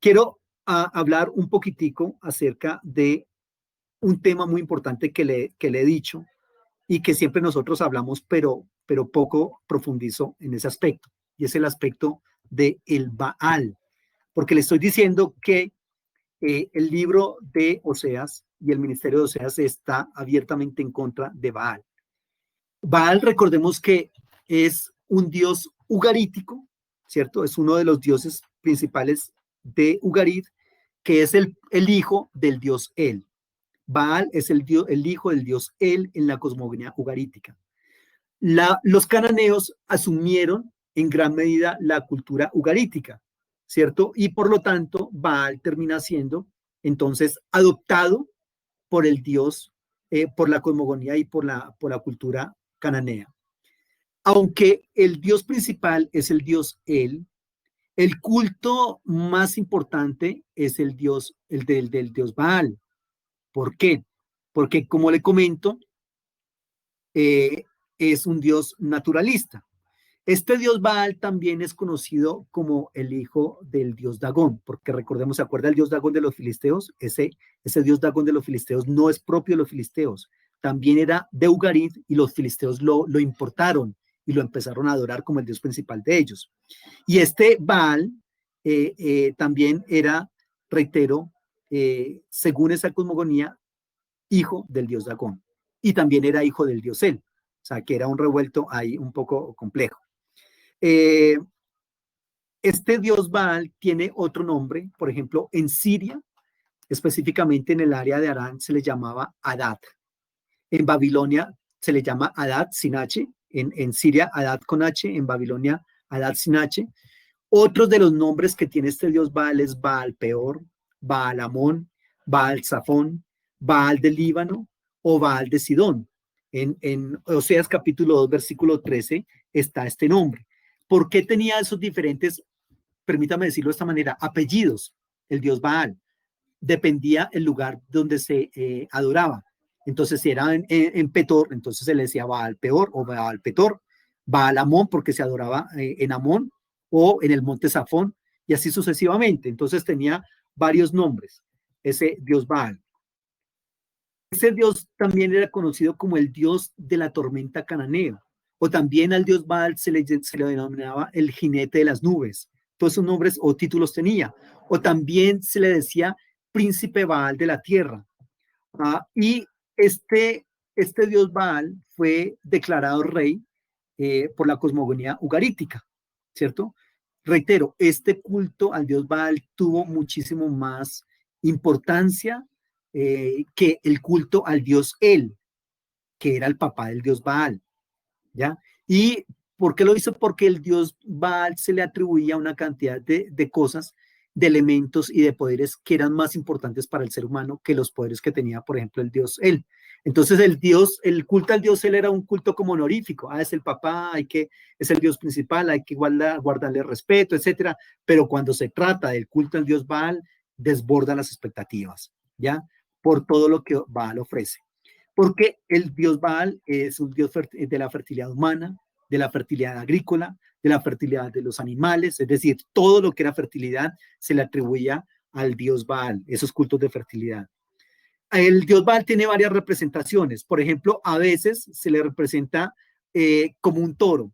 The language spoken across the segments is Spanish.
quiero hablar un poquitico acerca de un tema muy importante que le he dicho y que siempre nosotros hablamos, pero poco profundizo en ese aspecto, y es el aspecto de el Baal, porque le estoy diciendo que el libro de Oseas y el ministerio de Oseas está abiertamente en contra de Baal. Baal, recordemos que es un dios ugarítico, ¿cierto? Es uno de los dioses principales de Ugarit, que es el hijo del dios El. Baal es el hijo del dios El en la cosmogonía ugarítica. Los cananeos asumieron en gran medida la cultura ugarítica, ¿cierto? Y por lo tanto, Baal termina siendo entonces adoptado por el dios, por la cosmogonía y por la cultura cananea. Aunque el dios principal es el dios el culto más importante es el del dios Baal. ¿Por qué? Porque, como le comento, eh, es un dios naturalista. Este dios Baal también es conocido como el hijo del dios Dagón, porque recordemos, ¿se acuerda el dios Dagón de los filisteos? Ese dios Dagón de los filisteos no es propio de los filisteos, también era de Ugarit y los filisteos lo importaron y lo empezaron a adorar como el dios principal de ellos. Y este Baal también era, reitero, según esa cosmogonía, hijo del dios Dagón y también era hijo del dios El, o sea que era un revuelto ahí un poco complejo. Eh, este dios Baal tiene otro nombre, por ejemplo, en Siria, específicamente en el área de Arán, se le llamaba Adad. En Babilonia se le llama Adad sin H, en Siria Adad con H, en Babilonia Adad sin H. Otros de los nombres que tiene este dios Baal es Baal Peor, Baal Amón, Baal Zafón, Baal del Líbano o Baal de Sidón. En Oseas capítulo 2, versículo 13 está este nombre. ¿Por qué tenía esos diferentes, permítame decirlo de esta manera, apellidos? El dios Baal dependía el lugar donde se adoraba. Entonces, si era en Petor, entonces se le decía Baal Peor o Baal Petor, Baal Amón, porque se adoraba en Amón, o en el monte Safón, y así sucesivamente. Entonces tenía varios nombres, ese dios Baal. Ese dios también era conocido como el dios de la tormenta cananeo, o también al dios Baal se le denominaba el jinete de las nubes. Todos esos nombres o títulos tenía. O también se le decía príncipe Baal de la tierra. Y este dios Baal fue declarado rey por la cosmogonía ugarítica, ¿cierto? Reitero, este culto al dios Baal tuvo muchísimo más importancia que el culto al dios El, que era el papá del dios Baal, ¿ya? ¿Y por qué lo hizo? Porque el dios Baal se le atribuía una cantidad de cosas, de elementos y de poderes que eran más importantes para el ser humano que los poderes que tenía, por ejemplo, el dios El. Entonces el culto al dios Él era un culto como honorífico. Es el papá, es el dios principal, hay que guardarle respeto, etcétera. Pero cuando se trata del culto al dios Baal, desborda las expectativas, ¿ya? Por todo lo que Baal ofrece. Porque el dios Baal es un dios de la fertilidad humana, de la fertilidad agrícola, de la fertilidad de los animales, es decir, todo lo que era fertilidad se le atribuía al dios Baal, esos cultos de fertilidad. El dios Baal tiene varias representaciones. Por ejemplo, a veces se le representa como un toro.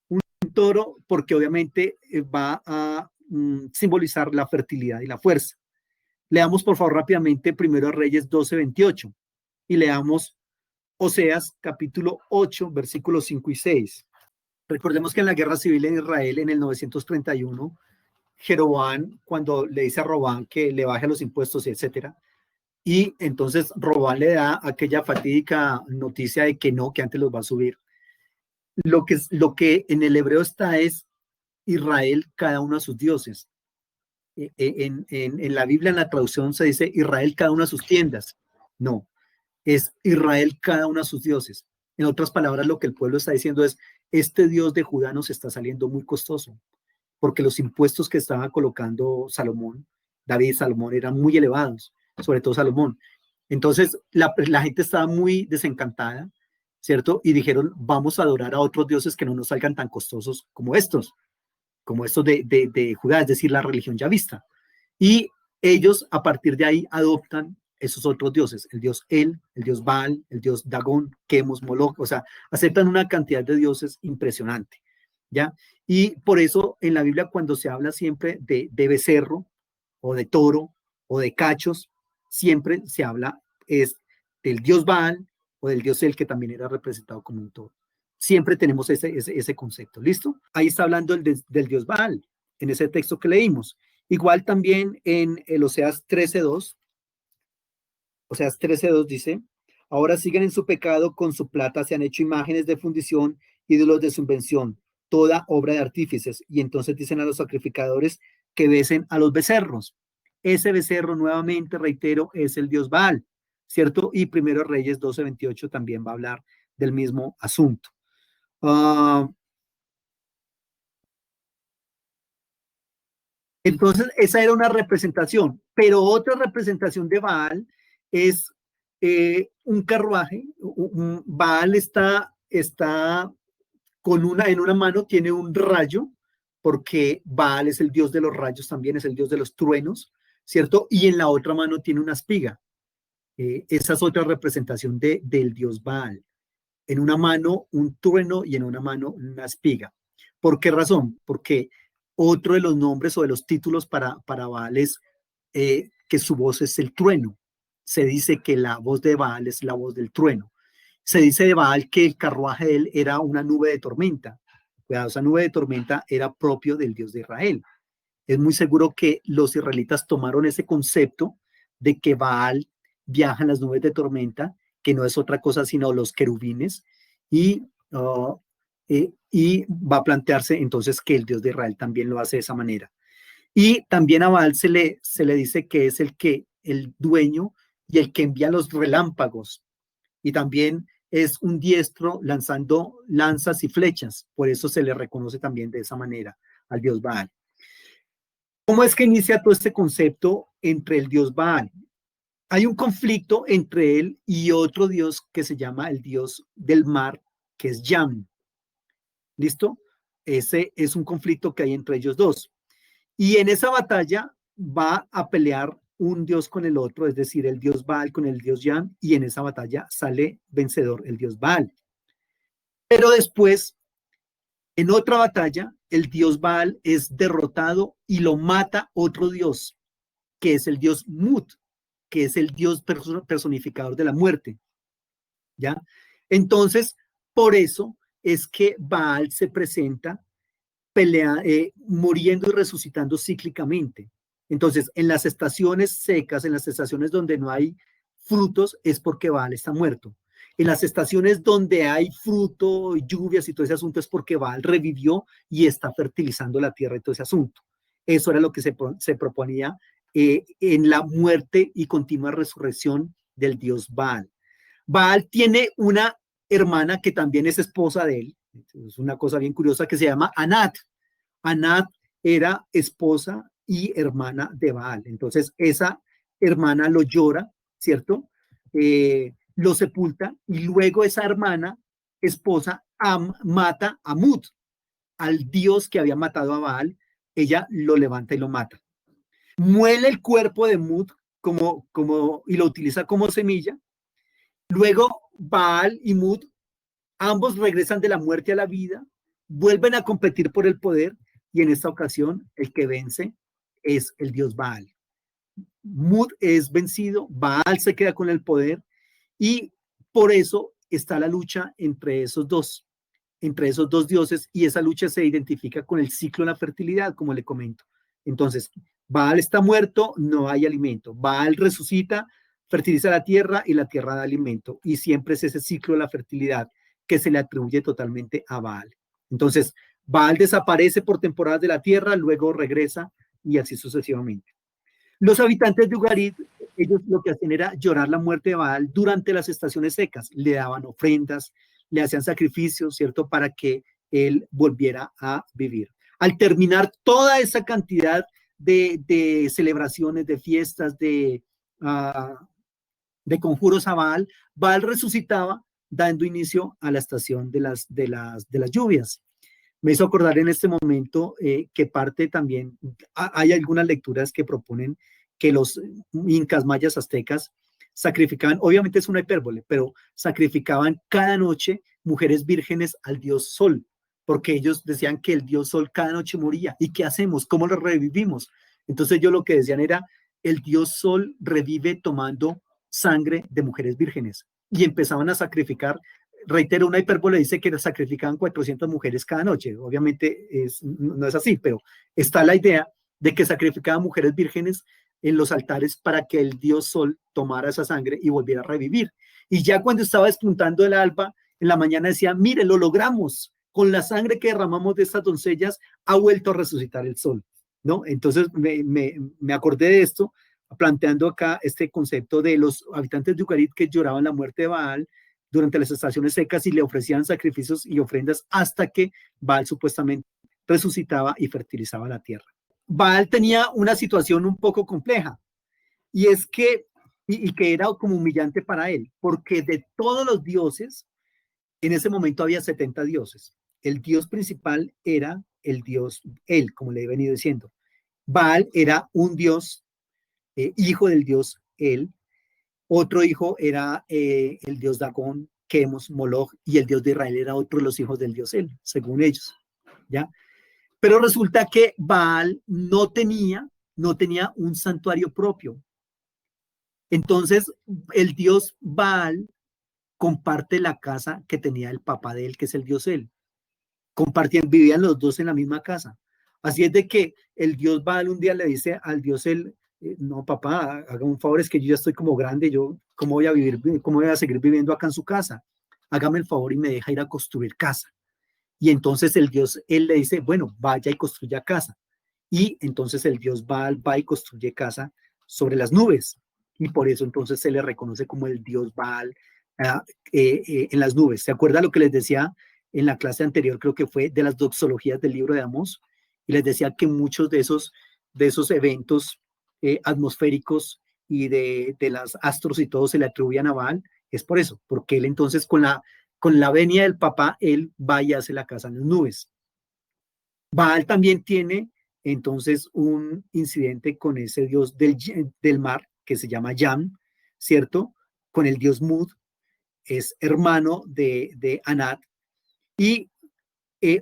Un toro porque obviamente va a simbolizar la fertilidad y la fuerza. Leamos por favor rápidamente primero a Reyes 12:28 y leamos Oseas capítulo 8, versículos 5 y 6. Recordemos que en la guerra civil en Israel en el 931, Jeroboam, cuando le dice a Robán que le baje los impuestos, etcétera, y entonces Robán le da aquella fatídica noticia de que no, que antes los va a subir. Lo que en el hebreo está es Israel, cada uno a sus dioses. En la Biblia, en la traducción se dice Israel, cada uno a sus tiendas. No, es Israel, cada uno a sus dioses. En otras palabras, lo que el pueblo está diciendo es, este Dios de Judá nos está saliendo muy costoso, porque los impuestos que estaba colocando Salomón, David y Salomón, eran muy elevados, sobre todo Salomón. Entonces, la gente estaba muy desencantada, ¿cierto? Y dijeron, vamos a adorar a otros dioses que no nos salgan tan costosos como estos de Judá, es decir, la religión yavista. Y ellos a partir de ahí adoptan esos otros dioses, el dios El, el dios Baal, el dios Dagón, Quemos, Moloch, o sea, aceptan una cantidad de dioses impresionante, ¿ya? Y por eso en la Biblia cuando se habla siempre de becerro o de toro o de cachos, siempre se habla es del dios Baal o del dios El que también era representado como un toro. Siempre tenemos ese concepto, ¿listo? Ahí está hablando del dios Baal, en ese texto que leímos. Igual también en el Oseas 13:2, Oseas 13:2 dice, ahora siguen en su pecado, con su plata se han hecho imágenes de fundición, ídolos de su invención, toda obra de artífices. Y entonces dicen a los sacrificadores que besen a los becerros. Ese becerro, nuevamente, reitero, es el dios Baal, ¿cierto? Y Primero Reyes 12:28 también va a hablar del mismo asunto. Entonces, esa era una representación, pero otra representación de Baal es un carruaje. Baal está con en una mano tiene un rayo, porque Baal es el dios de los rayos también, es el dios de los truenos, ¿cierto? Y en la otra mano tiene una espiga. Esa es otra representación del dios Baal. En una mano un trueno y en una mano una espiga. ¿Por qué razón? Porque otro de los nombres o de los títulos para Baal es que su voz es el trueno. Se dice que la voz de Baal es la voz del trueno. Se dice de Baal que el carruaje de él era una nube de tormenta. Cuidado, esa nube de tormenta era propio del Dios de Israel. Es muy seguro que los israelitas tomaron ese concepto de que Baal viaja en las nubes de tormenta, que no es otra cosa sino los querubines, y, y va a plantearse entonces que el Dios de Israel también lo hace de esa manera. Y también a Baal se le dice que es el dueño y el que envía los relámpagos, y también es un diestro lanzando lanzas y flechas, por eso se le reconoce también de esa manera al dios Baal. ¿Cómo es que inicia todo este concepto entre el dios Baal? Hay un conflicto entre él y otro dios que se llama el dios del mar, que es Yam. ¿Listo? Ese es un conflicto que hay entre ellos dos. Y en esa batalla va a pelear un dios con el otro, es decir, el dios Baal con el dios Yam, y en esa batalla sale vencedor el dios Baal. Pero después, en otra batalla, el dios Baal es derrotado y lo mata otro dios, que es el dios Mut, que es el dios personificador de la muerte, ¿ya? Entonces, por eso es que Baal se presenta muriendo y resucitando cíclicamente. Entonces, en las estaciones secas, en las estaciones donde no hay frutos, es porque Baal está muerto. En las estaciones donde hay fruto, lluvias y todo ese asunto, es porque Baal revivió y está fertilizando la tierra y todo ese asunto. Eso era lo que se proponía en la muerte y continua resurrección del dios Baal. Baal tiene una hermana que también es esposa de él. Es una cosa bien curiosa que se llama Anat. Anat era esposa y hermana de Baal. Entonces, esa hermana lo llora, ¿cierto? Lo sepulta y luego esa hermana, esposa, mata a Mut, al dios que había matado a Baal. Ella lo levanta y lo mata. Muele el cuerpo de Mut y lo utiliza como semilla. Luego, Baal y Mut, ambos regresan de la muerte a la vida, vuelven a competir por el poder y en esta ocasión el que vence es el dios Baal. Mut es vencido, Baal se queda con el poder y por eso está la lucha entre esos dos dioses, y esa lucha se identifica con el ciclo de la fertilidad, como le comento. Entonces, Baal está muerto, no hay alimento. Baal resucita, fertiliza la tierra y la tierra da alimento. Y siempre es ese ciclo de la fertilidad que se le atribuye totalmente a Baal. Entonces, Baal desaparece por temporadas de la tierra, luego regresa y así sucesivamente. Los habitantes de Ugarit, ellos lo que hacían era llorar la muerte de Baal durante las estaciones secas. Le daban ofrendas, le hacían sacrificios, ¿cierto? Para que él volviera a vivir. Al terminar toda esa cantidad de celebraciones, de fiestas, de conjuros a Baal, Baal resucitaba dando inicio a la estación de las lluvias. Me hizo acordar en este momento que parte también, hay algunas lecturas que proponen que los incas, mayas, aztecas sacrificaban, obviamente es una hipérbole, pero sacrificaban cada noche mujeres vírgenes al dios Sol, porque ellos decían que el dios Sol cada noche moría. ¿Y qué hacemos? ¿Cómo lo revivimos? Entonces ellos lo que decían era, el dios Sol revive tomando sangre de mujeres vírgenes. Y empezaban a sacrificar, reitero, una hipérbole dice que sacrificaban 400 mujeres cada noche. Obviamente no es así, pero está la idea de que sacrificaban mujeres vírgenes en los altares para que el dios Sol tomara esa sangre y volviera a revivir. Y ya cuando estaba despuntando el alba, en la mañana decía, mire, lo logramos. Con la sangre que derramamos de estas doncellas, ha vuelto a resucitar el sol, ¿no? Entonces me acordé de esto, planteando acá este concepto de los habitantes de Ugarit que lloraban la muerte de Baal durante las estaciones secas y le ofrecían sacrificios y ofrendas hasta que Baal supuestamente resucitaba y fertilizaba la tierra. Baal tenía una situación un poco compleja, y es que, y que era como humillante para él, porque de todos los dioses, en ese momento había 70 dioses. El dios principal era el dios él, como le he venido diciendo. Baal era un dios, hijo del dios él. Otro hijo era el dios Dagón, Quemos, Moloch, y el dios de Israel era otro de los hijos del dios él, según ellos. ¿Ya? Pero resulta que Baal no tenía un santuario propio. Entonces, el dios Baal comparte la casa que tenía el papá de él, que es el dios él. Vivían los dos en la misma casa. Así es de que el dios Baal un día le dice al dios él, no papá, haga un favor, es que yo ya estoy como grande, yo cómo voy a vivir, cómo voy a seguir viviendo acá en su casa. Hágame el favor y me deja ir a construir casa. Y entonces el dios él le dice, bueno, vaya y construya casa. Y entonces el dios Baal va y construye casa sobre las nubes. Y por eso entonces se le reconoce como el dios Baal en las nubes. ¿Se acuerda lo que les decía en la clase anterior? Creo que fue de las doxologías del libro de Amós. Y les decía que muchos de esos eventos atmosféricos y de las astros y todo se le atribuían a Baal. Es por eso, porque él entonces con la venia del papá, él va y hace la casa en las nubes. Baal también tiene entonces un incidente con ese dios del mar que se llama Yam, ¿cierto? Con el dios Mud, es hermano de Anat. Y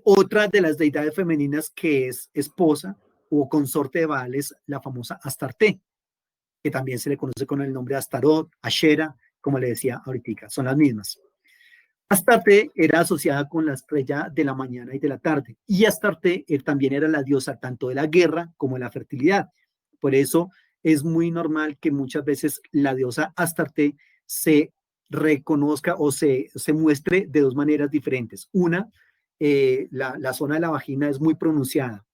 otra de las deidades femeninas que es esposa o consorte de Baal es la famosa Astarte, que también se le conoce con el nombre de Astarot, Ashera, como le decía ahorita, son las mismas. Astarte era asociada con la estrella de la mañana y de la tarde, y Astarte también era la diosa tanto de la guerra como de la fertilidad. Por eso es muy normal que muchas veces la diosa Astarte se reconozca o se muestre de dos maneras diferentes. Una, la zona de la vagina es muy pronunciada.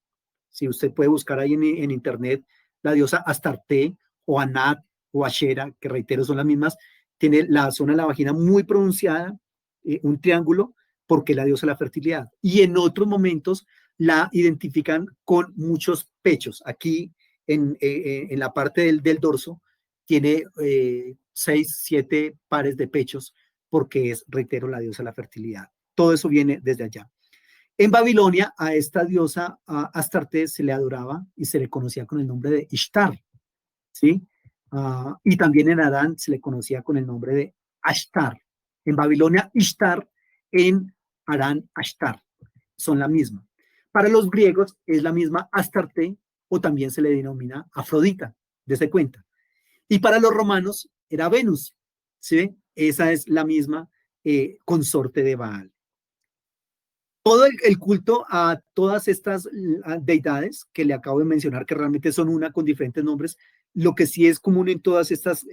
Si usted puede buscar ahí en internet la diosa Astarte o Anat o Ashera, que reitero son las mismas, tiene la zona de la vagina muy pronunciada, un triángulo, porque la diosa de la fertilidad. Y en otros momentos la identifican con muchos pechos. Aquí en la parte del dorso tiene 6, 7 pares de pechos, porque es, reitero, la diosa de la fertilidad. Todo eso viene desde allá. En Babilonia, a esta diosa, a Astarte, se le adoraba y se le conocía con el nombre de Ishtar, ¿sí? Y también en Adán se le conocía con el nombre de Ashtar. En Babilonia, Ishtar, en Arán, Ashtar. Son la misma. Para los griegos es la misma Astarte, o también se le denomina Afrodita, dése cuenta. Y para los romanos era Venus, ¿sí? Esa es la misma consorte de Baal. Todo el culto a todas estas deidades que le acabo de mencionar, que realmente son una con diferentes nombres, lo que sí es común en todas estas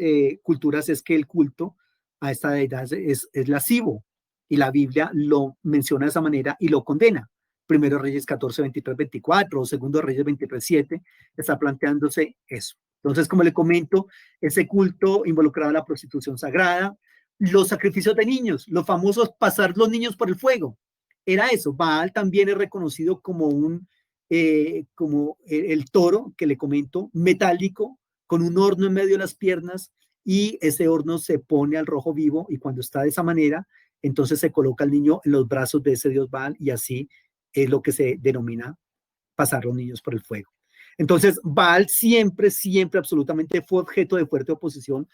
culturas es que el culto a esta deidad es lascivo, y la Biblia lo menciona de esa manera y lo condena. Primero Reyes 14, 23, 24, o Segundo Reyes 23, 7, está planteándose eso. Entonces, como le comento, ese culto involucraba la prostitución sagrada, los sacrificios de niños, los famosos pasar los niños por el fuego. Era eso. Baal también es reconocido como como el toro que le comento, metálico, con un horno en medio de las piernas, y ese horno se pone al rojo vivo, y cuando está de esa manera, entonces se coloca al niño en los brazos de ese dios Baal, y así es lo que se denomina pasar los niños por el fuego. Entonces, Baal siempre, siempre, absolutamente fue objeto de fuerte oposición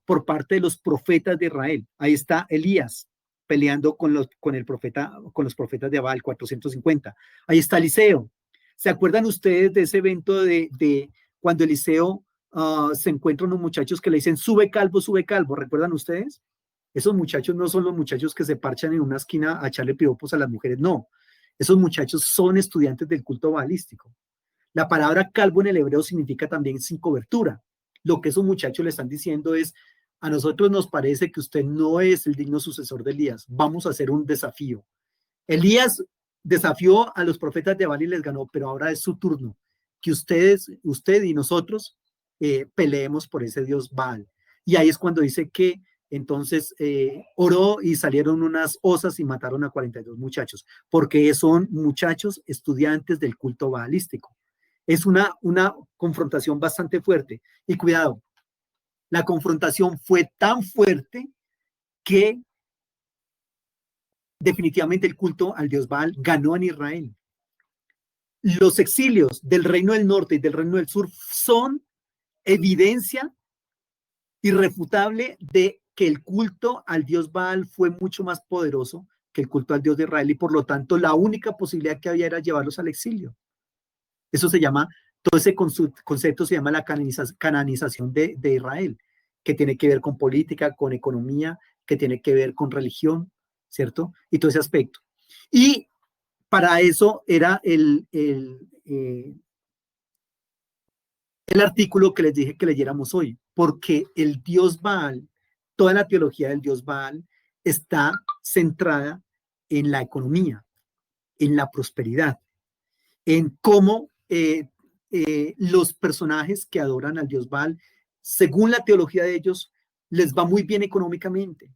por parte de los profetas de Israel. Ahí está Elías peleando con los profetas de Baal, 450. Ahí está Eliseo. ¿Se acuerdan ustedes de ese evento de cuando Eliseo se encuentra unos muchachos que le dicen, sube calvo, sube calvo? ¿Recuerdan ustedes? Esos muchachos no son los muchachos que se parchan en una esquina a echarle piropos a las mujeres, no. Esos muchachos son estudiantes del culto balístico. La palabra calvo en el hebreo significa también sin cobertura. Lo que esos muchachos le están diciendo es, a nosotros nos parece que usted no es el digno sucesor de Elías, vamos a hacer un desafío. Elías desafió a los profetas de Baal y les ganó, pero ahora es su turno, que usted y nosotros peleemos por ese Dios Baal. Y ahí es cuando dice que entonces oró y salieron unas osas y mataron a 42 muchachos, porque son muchachos estudiantes del culto baalístico. Es una confrontación bastante fuerte. Y cuidado, la confrontación fue tan fuerte que definitivamente el culto al dios Baal ganó en Israel. Los exilios del reino del norte y del reino del sur son evidencia irrefutable de que el culto al dios Baal fue mucho más poderoso que el culto al dios de Israel y por lo tanto la única posibilidad que había era llevarlos al exilio. Eso se llama, todo ese concepto se llama la cananización de Israel, que tiene que ver con política, con economía, que tiene que ver con religión, ¿cierto? Y todo ese aspecto. Y para eso era el artículo que les dije que leyéramos hoy, porque el dios Baal, toda la teología del dios Baal está centrada en la economía, en la prosperidad, en cómo los personajes que adoran al dios Baal, según la teología de ellos, les va muy bien económicamente.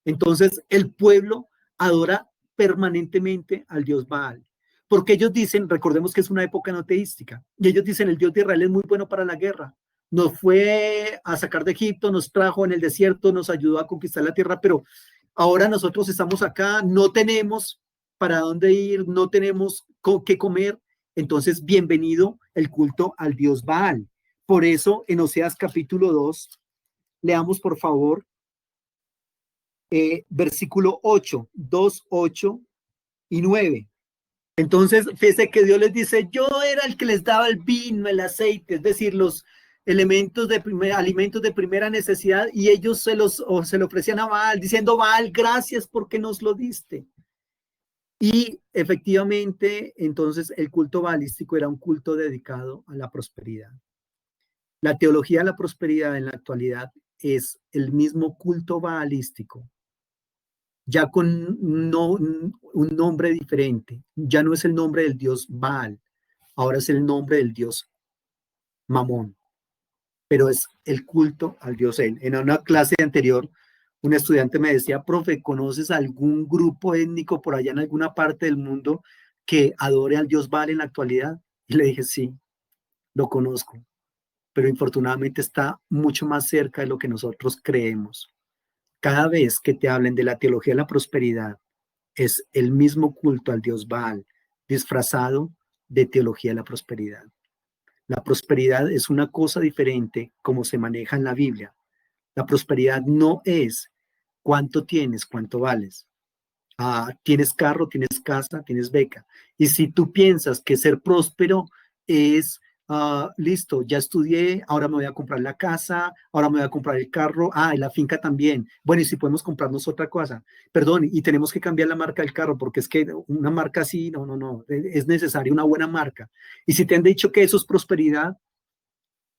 Entonces, el pueblo adora permanentemente al dios Baal. Porque ellos dicen, recordemos que es una época no teística, y ellos dicen, el dios de Israel es muy bueno para la guerra. Nos fue a sacar de Egipto, nos trajo en el desierto, nos ayudó a conquistar la tierra, pero ahora nosotros estamos acá, no tenemos para dónde ir, no tenemos qué comer. Entonces, bienvenido el culto al dios Baal. Por eso, en Oseas capítulo 2, leamos por favor versículo 8, 2, 8 y 9. Entonces, fíjese que Dios les dice, yo era el que les daba el vino, el aceite, es decir, los elementos alimentos de primera necesidad, y ellos se lo ofrecían a Baal, diciendo, Baal, gracias porque nos lo diste. Y efectivamente, entonces, el culto baalístico era un culto dedicado a la prosperidad. La teología de la prosperidad en la actualidad es el mismo culto baalístico, ya con un nombre diferente. Ya no es el nombre del dios Baal, ahora es el nombre del dios Mamón, pero es el culto al dios él. En una clase anterior, un estudiante me decía, profe, ¿conoces algún grupo étnico por allá en alguna parte del mundo que adore al dios Baal en la actualidad? Y le dije, sí, lo conozco, pero infortunadamente está mucho más cerca de lo que nosotros creemos. Cada vez que te hablen de la teología de la prosperidad, es el mismo culto al dios Baal, disfrazado de teología de la prosperidad. La prosperidad es una cosa diferente como se maneja en la Biblia. La prosperidad no es cuánto tienes, cuánto vales. Tienes carro, tienes casa, tienes beca. Y si tú piensas que ser próspero es, listo, ya estudié, ahora me voy a comprar la casa, ahora me voy a comprar el carro, y la finca también. Bueno, y si podemos comprarnos otra cosa, perdón, y tenemos que cambiar la marca del carro, porque es que una marca así, no, es necesaria una buena marca. Y si te han dicho que eso es prosperidad,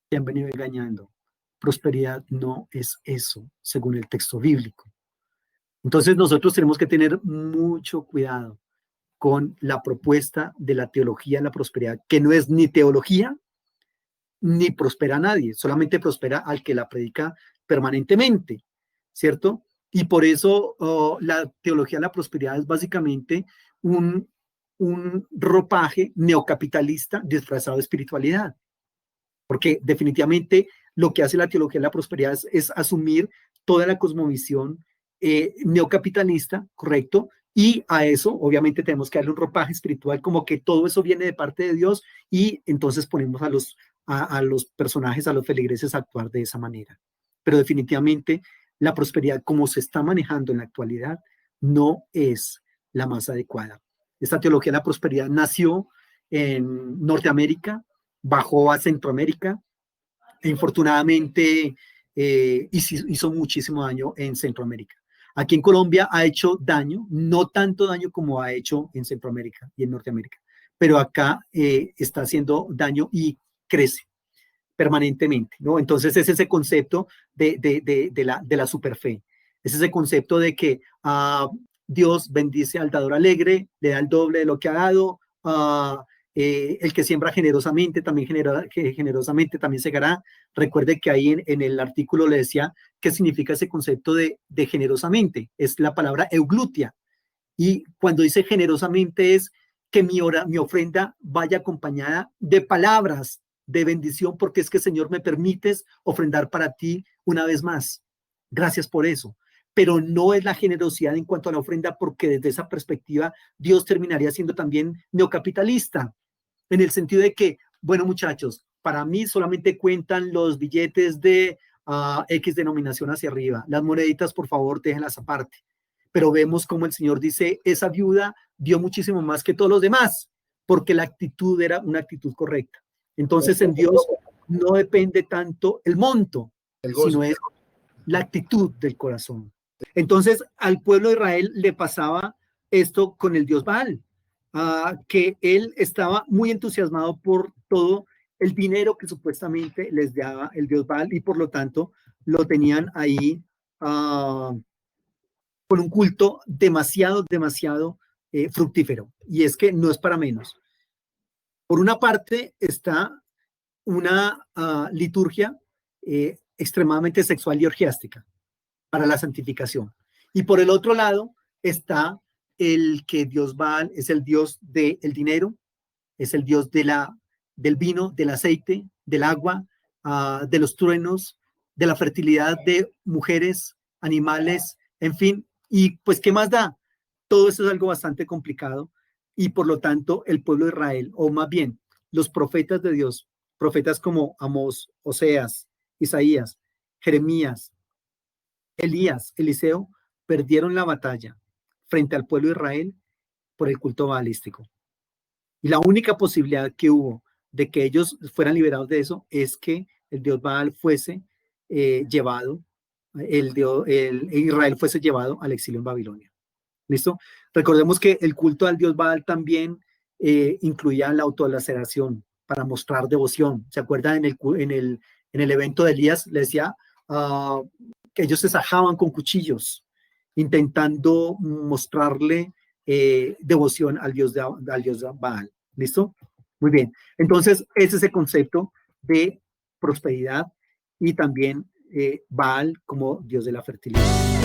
te han venido engañando. Prosperidad no es eso, según el texto bíblico. Entonces nosotros tenemos que tener mucho cuidado con la propuesta de la teología de la prosperidad, que no es ni teología, ni prospera a nadie, solamente prospera al que la predica permanentemente, ¿cierto? Y por eso la teología de la prosperidad es básicamente un ropaje neocapitalista disfrazado de espiritualidad, porque definitivamente lo que hace la teología de la prosperidad es asumir toda la cosmovisión neocapitalista, correcto, Y a eso, obviamente, tenemos que darle un ropaje espiritual, como que todo eso viene de parte de Dios, y entonces ponemos a los personajes, a los feligreses a actuar de esa manera. Pero definitivamente la prosperidad como se está manejando en la actualidad no es la más adecuada. Esta teología de la prosperidad nació en Norteamérica, bajó a Centroamérica, e infortunadamente hizo muchísimo daño en Centroamérica. Aquí en Colombia ha hecho daño, no tanto daño como ha hecho en Centroamérica y en Norteamérica, pero acá está haciendo daño y crece permanentemente, ¿no? Entonces es ese concepto de la superfe, es ese concepto de que Dios bendice al dador alegre, le da el doble de lo que ha dado, el que siembra generosamente, generosamente también segará. Recuerde que ahí en el artículo le decía qué significa ese concepto de generosamente, es la palabra euglutia, y cuando dice generosamente es que mi ofrenda vaya acompañada de palabras de bendición, porque es que, Señor, me permites ofrendar para ti una vez más. Gracias por eso. Pero no es la generosidad en cuanto a la ofrenda, porque desde esa perspectiva Dios terminaría siendo también neocapitalista, en el sentido de que, bueno, muchachos, para mí solamente cuentan los billetes de X denominación hacia arriba. Las moneditas, por favor, déjenlas aparte. Pero vemos como el Señor dice, esa viuda dio muchísimo más que todos los demás, porque la actitud era una actitud correcta. Entonces en Dios no depende tanto el monto, sino es la actitud del corazón. Entonces al pueblo de Israel le pasaba esto con el Dios Baal, que él estaba muy entusiasmado por todo el dinero que supuestamente les daba el Dios Baal, y por lo tanto lo tenían ahí con un culto demasiado fructífero. Y es que no es para menos. Por una parte está una liturgia extremadamente sexual y orgiástica para la santificación. Y por el otro lado está el que Dios Baal es el Dios del dinero, es el Dios del vino, del aceite, del agua, de los truenos, de la fertilidad de mujeres, animales, en fin. Y pues, ¿qué más da? Todo eso es algo bastante complicado, y por lo tanto el pueblo de Israel, o más bien los profetas de Dios, profetas como Amós, Oseas, Isaías, Jeremías, Elías, Eliseo, perdieron la batalla frente al pueblo de Israel por el culto baalístico. Y la única posibilidad que hubo de que ellos fueran liberados de eso es que el dios Baal fuese llevado, Israel fuese llevado al exilio en Babilonia. ¿Listo? Recordemos que el culto al dios Baal también incluía la autolaceración para mostrar devoción. ¿Se acuerdan en el evento de Elías? Le decía que ellos se sajaban con cuchillos intentando mostrarle devoción al dios Baal. ¿Listo? Muy bien. Entonces, ese es el concepto de prosperidad, y también Baal como dios de la fertilidad.